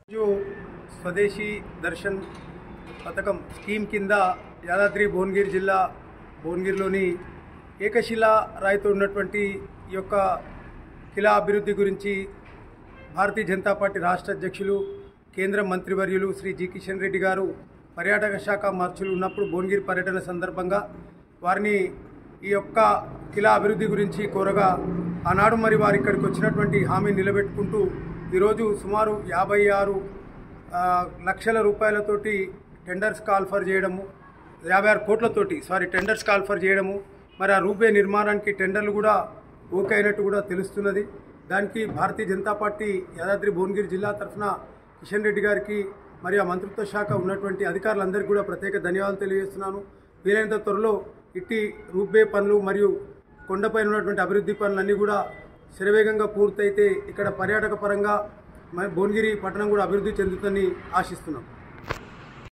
जो స్వదేశీ దర్శన్ పథకం స్కీమ్ కింద యాదాద్రి భువనగిరి జిల్లా భువనగిరిలోని ఏకశిలా రాయితో ఉన్నటువంటి ఈ యొక్క కిలా అభివృద్ధి గురించి భారతీయ జనతా పార్టీ రాష్ట్ర అధ్యక్షులు కేంద్ర మంత్రివర్యులు శ్రీ జి కిషన్ రెడ్డి గారు పర్యాటక శాఖ మార్చులు ఉన్నప్పుడు భువనగిరి పర్యటన సందర్భంగా వారిని ఈ యొక్క కిలా అభివృద్ధి గురించి కోరగా ఆనాడు మరి వారు ఇక్కడికి వచ్చినటువంటి హామీ నిలబెట్టుకుంటూ ఈరోజు సుమారు 56 లక్షల రూపాయలతోటి టెండర్స్ కాల్ఫర్ చేయడము 56 కోట్లతోటి టెండర్స్ కాల్ఫర్ చేయడము మరి ఆ రూపే నిర్మాణానికి టెండర్లు కూడా ఓకే అయినట్టు కూడా తెలుస్తున్నది। దానికి భారతీయ జనతా పార్టీ యాదాద్రి భువనగిరి జిల్లా తరఫున కిషన్ రెడ్డి గారికి మరియు ఆ మంత్రిత్వ శాఖ ఉన్నటువంటి అధికారులందరికీ కూడా ప్రత్యేక ధన్యవాదాలు తెలియజేస్తున్నాను। వీలైనంత త్వరలో ఇట్టి రూపే పనులు మరియు కొండపైన ఉన్నటువంటి అభివృద్ధి పనులన్నీ కూడా శరవేగంగా పూర్తయితే ఇక్కడ పర్యాటక పరంగా భువనగిరి పట్టణం కూడా అభివృద్ధి చెందుతుందని ఆశిస్తున్నాం।